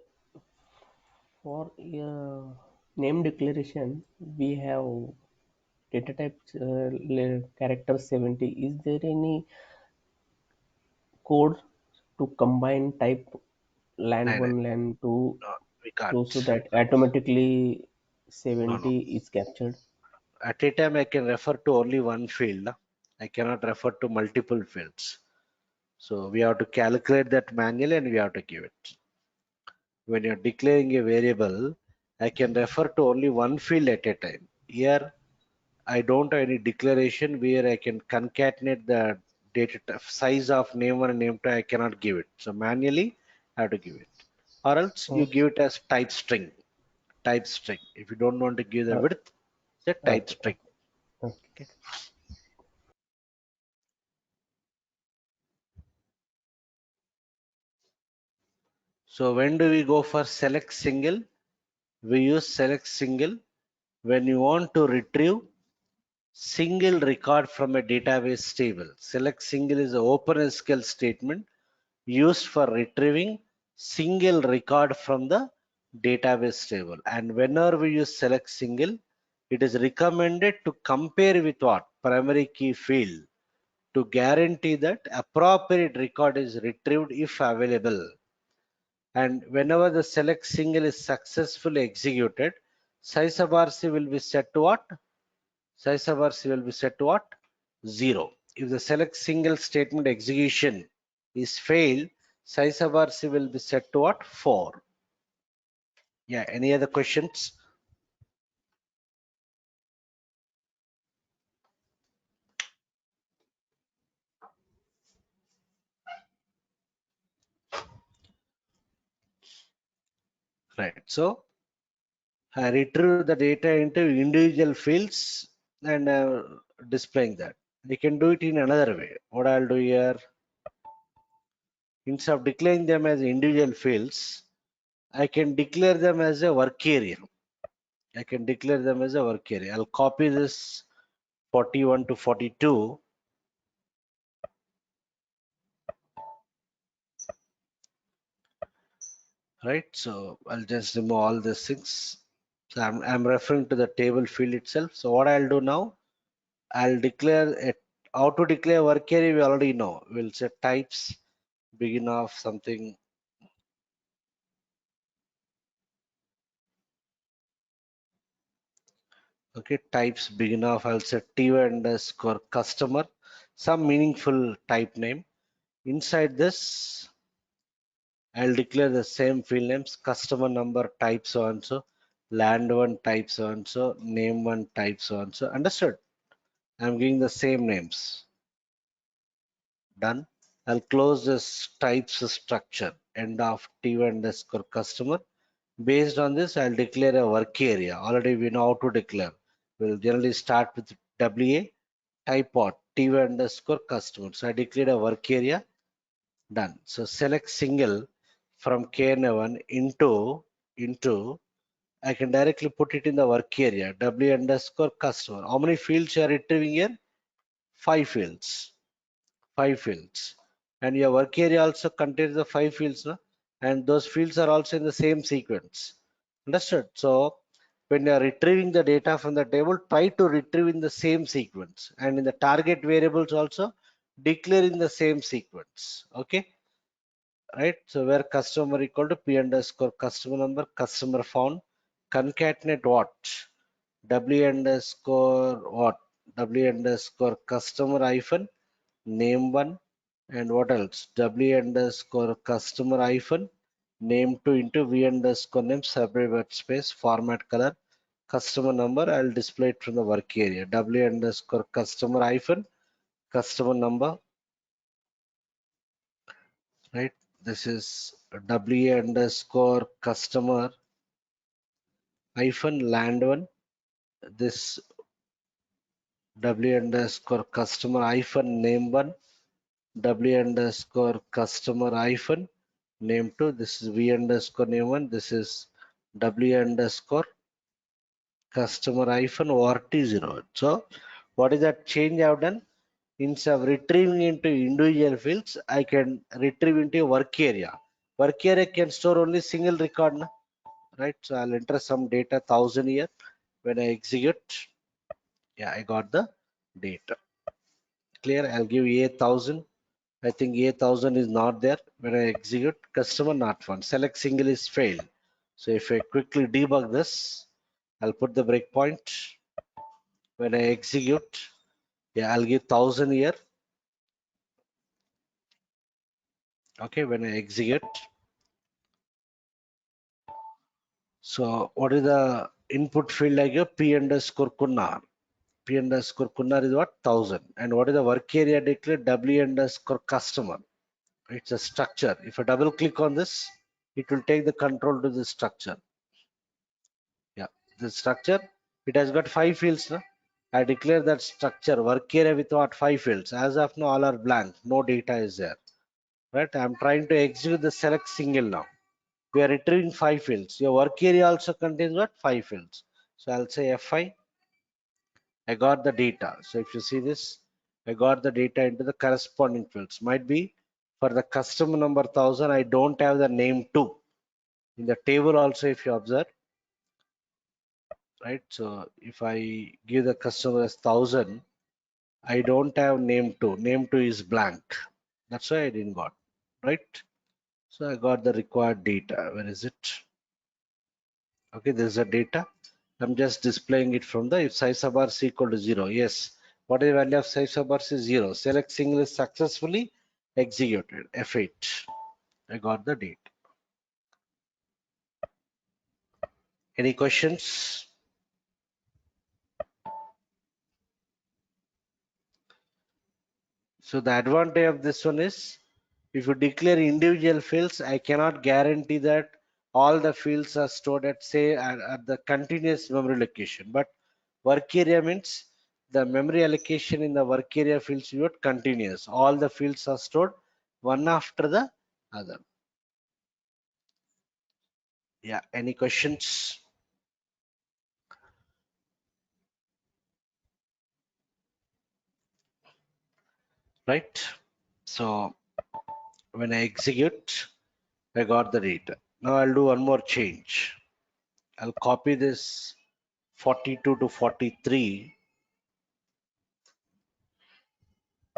for name declaration, we have data type character 70. Is there any code to combine type land No, no, 1, land 2, no, we so can't. that automatically No, no, 70 is captured? at a time I can refer to only one field. I cannot refer to multiple fields. So we have to calculate that manually and we have to give it. When you're declaring a variable, I can refer to only one field at a time. Here, I don't have any declaration where I can concatenate the data size of name one and name two. I cannot give it. So manually, I have to give it. Or else you Okay. give it as type string. Type string. If you don't want to give the width, it's a type Okay. string. Okay. Okay. So when do we go for select single? We use select single when you want to retrieve single record from a database table. Select single is an open SQL statement used for retrieving single record from the database table. And whenever we use select single, it is recommended to compare with what? Primary key field to guarantee that appropriate record is retrieved if available. And whenever the select single is successfully executed, size of RC will be set to what? Size of RC will be set to what? 0. If the select single statement execution is failed, size of RC will be set to what? 4. Yeah, any other questions? Right. So I retrieve the data into individual fields and displaying that. I can do it in another way. What I'll do here, instead of declaring them as individual fields, I can declare them as a work area. I can declare them as a work area. I'll copy this 41 to 42. Right. So I'll just remove all these things. So I'm referring to the table field itself. So what I'll do now, I'll declare it. How to declare work area we already know. We'll say types begin of something. Okay, types begin of, I'll say TV underscore customer, some meaningful type name. Inside this, I'll declare the same field names, customer number type so and so, land one type so and so, name one type so and so. Understood? I'm giving the same names. Done. I'll close this types structure, end of TV underscore customer. Based on this, I'll declare a work area. Already we know how to declare. We'll generally start with WA type what TV underscore customer. So I declared a work area. Done. So select single from KN1 into I can directly put it in the work area W underscore customer. How many fields you are retrieving here? 5 fields. 5 fields. And your work area also contains the 5 fields, no? And those fields are also in the same sequence. Understood? So when you are retrieving the data from the table, try to retrieve in the same sequence. And in the target variables also, declare in the same sequence. Okay? Right? So where customer equal to P underscore customer number, customer found, concatenate what? W underscore what? W underscore customer hyphen name one and what else? W underscore customer hyphen name two into V underscore name separate space format color customer number. I'll display it from the work area. W underscore customer hyphen customer number. Right. This is W underscore customer hyphen land one. This W underscore customer hyphen name one. W underscore customer hyphen name two. This is V underscore name one. This is W underscore customer hyphen ORT0. So what is that change I've done? Instead of retrieving into individual fields, I can retrieve into a work area. Work area can store only single record, right? So I'll enter some data 1000 here. When I execute, yeah, I got the data. Clear? I'll give A1000. I think A1000 is not there. When I execute, customer not found. Select single is failed. So if I quickly debug this, I'll put the breakpoint. When I execute, yeah, I'll give 1000 here. Okay, when I execute, so what is the input field I give? P underscore Kunnar. P underscore Kunnar is what? 1000. And what is the work area declared? W underscore customer. It's a structure. If I double click on this, it will take the control to the structure. Yeah, the structure, it has got 5 fields. No? I declare that structure work area with what? 5 fields. As of now, all are blank. No data is there. Right? I'm trying to execute the select single now. We are retrieving 5 fields. Your work area also contains what? 5 fields. So I'll say F5. I got the data. So if you see this, I got the data into the corresponding fields. Might be for the customer number 1000, I don't have the name 2. In the table also, if you observe, right? So if I give the customer as 1000, I don't have name 2. Name 2 is blank. That's why I didn't got, right? So I got the required data. Where is it? Okay, there's the data. I'm just displaying it from the if size of bar is equal to 0. Yes. What is the value of size of bar is 0. Select single is successfully executed. F8. I got the data. Any questions? So the advantage of this one is if you declare individual fields, I cannot guarantee that all the fields are stored at say at the continuous memory location. But work area means the memory allocation in the work area fields is not continuous. All the fields are stored one after the other. Yeah, any questions? Right. So when I execute, I got the data. Now I'll do one more change. I'll copy this 42 to 43,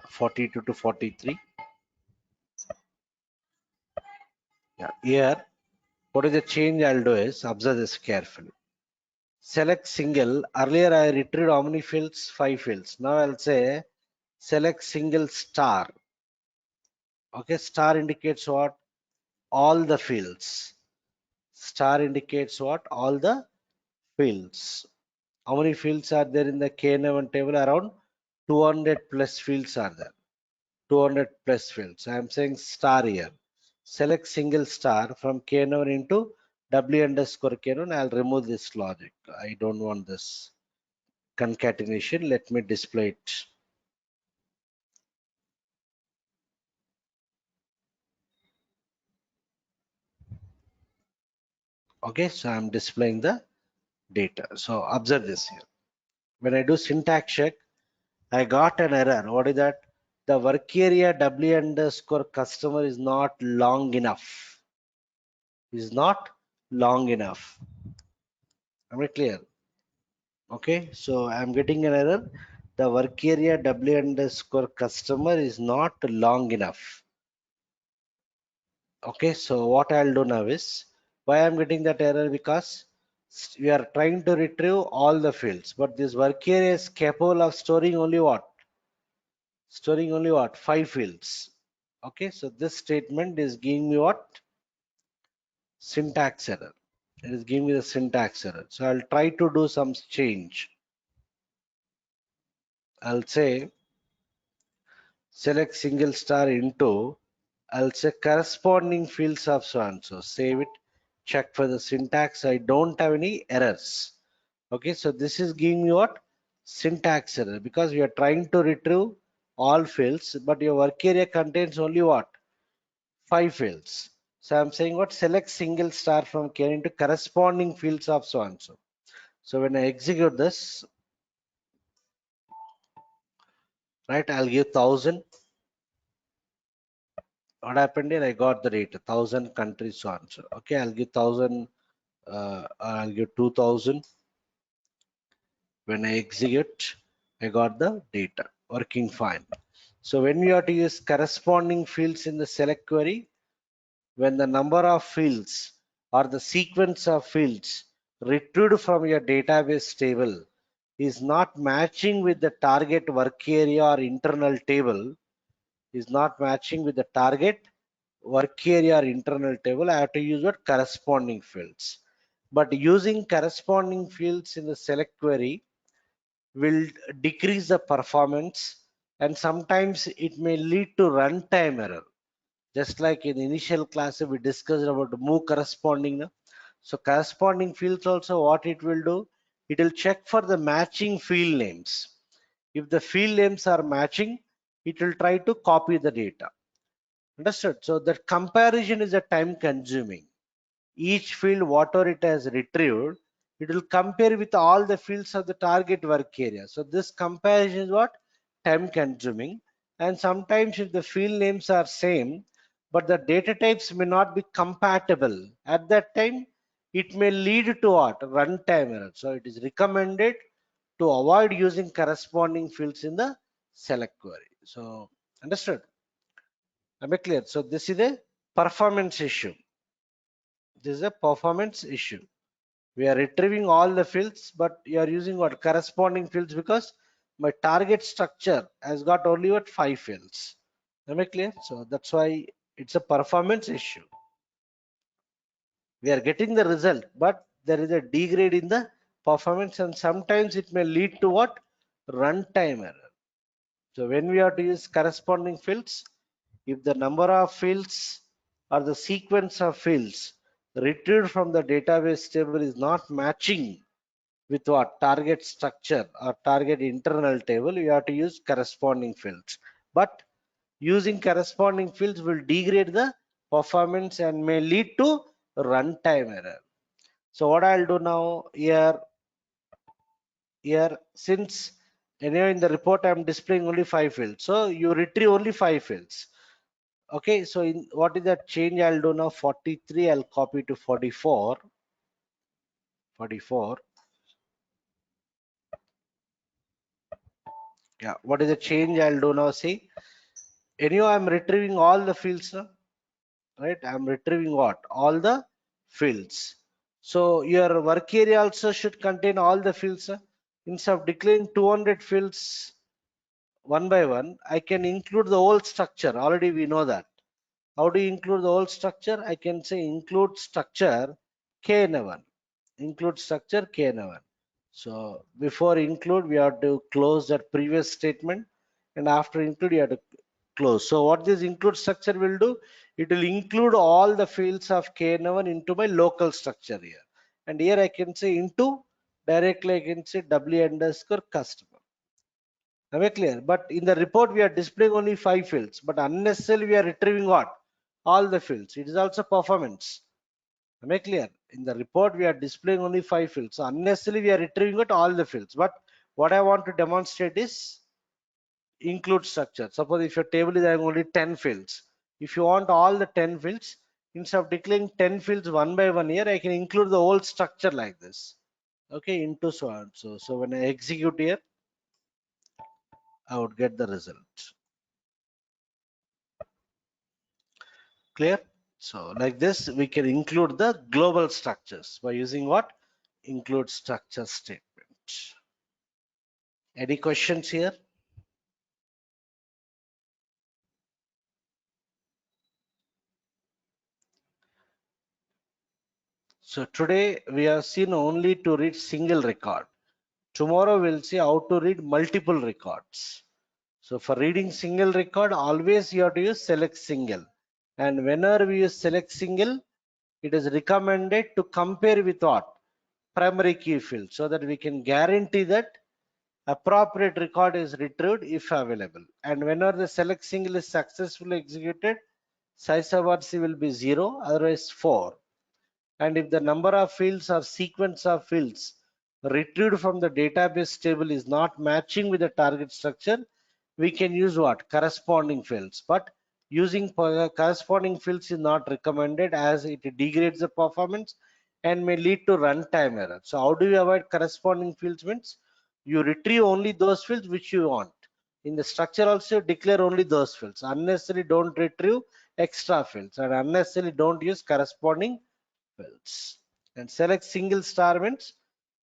42 to 43. Yeah, here, what is the change I'll do is, observe this carefully. Select single. Earlier I retrieved how many fields? 5 fields. Now I'll say select single star. Okay, star indicates what? All the fields. Star indicates what? All the fields. How many fields are there in the K11 table? Around 200 plus fields are there. 200 plus fields. I am saying star here. Select single star from K1 into W underscore K1. I'll remove this logic. I don't want this concatenation. Let me display it. Okay, so I'm displaying the data. So observe this here. When I do syntax check, I got an error. What is that? The work area W underscore customer is not long enough. Is not long enough. Am I clear? Okay, so I'm getting an error. The work area W underscore customer is not long enough. Okay, so what I'll do now is, why I'm getting that error? Because we are trying to retrieve all the fields, but this work area is capable of storing only what? Storing only what? 5 fields. Okay, so this statement is giving me what? Syntax error. It is giving me the syntax error. So I'll try to do some change. I'll say select single star into, I'll say corresponding fields of so and so. Save it, check for the syntax. I don't have any errors. Okay, so this is giving me what? Syntax error, because we are trying to retrieve all fields, but your work area contains only what? 5 fields. So I'm saying what? Select single star from K into corresponding fields of so and so. So when I execute this, right, I'll give 1000. What happened here? I got the data 1000 countries so on. So okay, I'll give 1000. I'll give 2000. When I execute, I got the data working fine. So when you have to use corresponding fields in the select query, when the number of fields or the sequence of fields retrieved from your database table is not matching with the target work area or internal table, is not matching with the target work area or internal table, I have to use what corresponding fields. But using corresponding fields in the select query will decrease the performance, and sometimes it may lead to runtime error. Just like in the initial class we discussed about move corresponding. So corresponding fields also what it will do, it will check for the matching field names. If the field names are matching, it will try to copy the data. Understood? So that comparison is a time consuming. Each field, whatever it has retrieved, it will compare with all the fields of the target work area. So this comparison is what? Time consuming. And sometimes if the field names are same, but the data types may not be compatible, at that time, it may lead to what? Runtime error. So it is recommended to avoid using corresponding fields in the select query. So understood? Am I clear? So this is a performance issue. This is a performance issue. We are retrieving all the fields, but you are using what corresponding fields because my target structure has got only what 5 fields. Am I clear? So that's why it's a performance issue. We are getting the result, but there is a degrade in the performance, and sometimes it may lead to what runtime error. So when we are to use corresponding fields, if the number of fields or the sequence of fields retrieved from the database table is not matching with what target structure or target internal table, you have to use corresponding fields. But using corresponding fields will degrade the performance and may lead to runtime error. So what I'll do now here since anyway in the report I'm displaying only 5 fields, so you retrieve only 5 fields. Okay, so in what is that change I'll do now? 43 I'll copy to 44. Yeah, what is the change I'll do now? See, anyhow I'm retrieving all the fields now, right? I'm retrieving what? All the fields. So your work area also should contain all the fields. Instead of declaring 200 fields one by one, I can include the whole structure. Already we know that. How do you include the whole structure? I can say include structure KN1. Include structure KN1. So before include, we have to close that previous statement, and after include, you have to close. So what this include structure will do? It will include all the fields of KN1 into my local structure here. And here I can say into, directly I can say W underscore customer. Am I clear? But in the report, we are displaying only 5 fields, but unnecessarily we are retrieving what? All the fields. It is also performance. Am I clear? In the report, we are displaying only 5 fields. So unnecessarily we are retrieving what all the fields. But what I want to demonstrate is include structure. Suppose if your table is having only 10 fields, if you want all the 10 fields, instead of declaring 10 fields one by one here, I can include the whole structure like this. Okay, into so on. So when I execute here, I would get the result. Clear? So like this, we can include the global structures by using what? Include structure statement. Any questions here? So today we have seen only to read single record. Tomorrow we'll see how to read multiple records. So for reading single record, always you have to use select single. And whenever we use select single, it is recommended to compare with what? Primary key field, so that we can guarantee that appropriate record is retrieved if available. And whenever the select single is successfully executed, size of RC will be 0, otherwise 4. And if the number of fields or sequence of fields retrieved from the database table is not matching with the target structure, we can use what? Corresponding fields. But using corresponding fields is not recommended as it degrades the performance and may lead to runtime error. So how do you avoid corresponding fields? Means you retrieve only those fields which you want. In the structure also declare only those fields. Unnecessarily don't retrieve extra fields, and unnecessarily don't use corresponding fields. And select single star means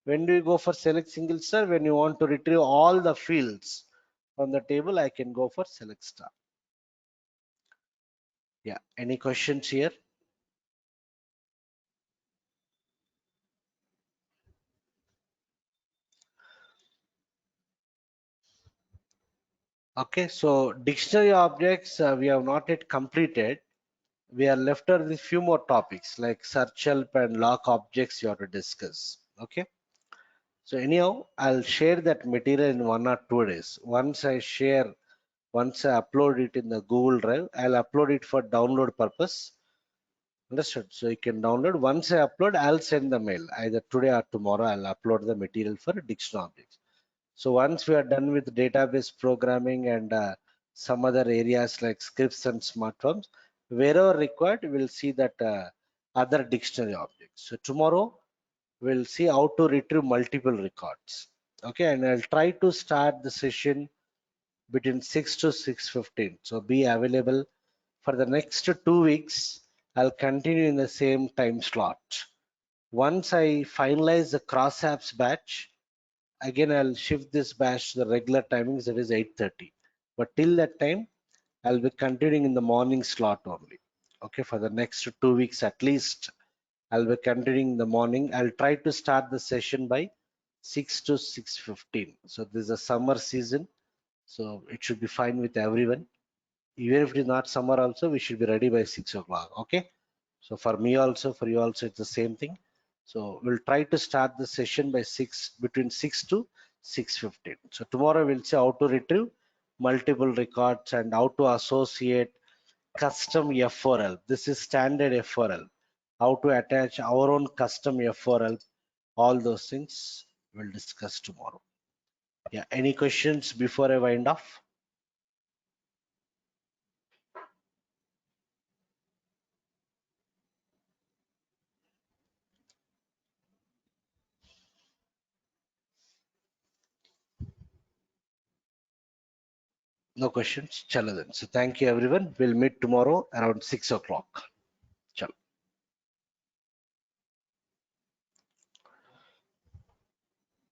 When do you go for select single star? When you want to retrieve all the fields from the table, I can go for select star. Yeah, any questions here? Okay, so dictionary objects we have not yet completed. We are left with a few more topics like search help and lock objects you have to discuss. Okay, so anyhow, I'll share that material in 1 or 2 days. Once I upload it in the Google Drive, I'll upload it for download purpose. Understood? So you can download. Once I upload, I'll send the mail. Either today or tomorrow, I'll upload the material for dictionary objects. So once we are done with database programming and some other areas like scripts and smart forms, wherever required, we'll see that other dictionary objects. So tomorrow we'll see how to retrieve multiple records. Okay, and I'll try to start the session between 6 to 6:15. So be available for the next 2 weeks. I'll continue in the same time slot. Once I finalize the cross apps batch, again I'll shift this batch to the regular timings, that is 8:30. But till that time, I'll be continuing in the morning slot only. Okay, for the next 2 weeks at least, I'll be continuing in the morning. I'll try to start the session by 6 to 6:15. So this is a summer season, so it should be fine with everyone. Even if it is not summer also, we should be ready by 6 o'clock. Okay, so for me also, for you also, it's the same thing. So we'll try to start the session by between 6 to 6:15. So tomorrow we'll see how to retrieve multiple records and how to associate custom F4L. This is standard F4L. How to attach our own custom F4L. All those things we'll discuss tomorrow. Yeah, any questions before I wind off? No questions? Chalo then. So thank you everyone. We'll meet tomorrow around 6 o'clock.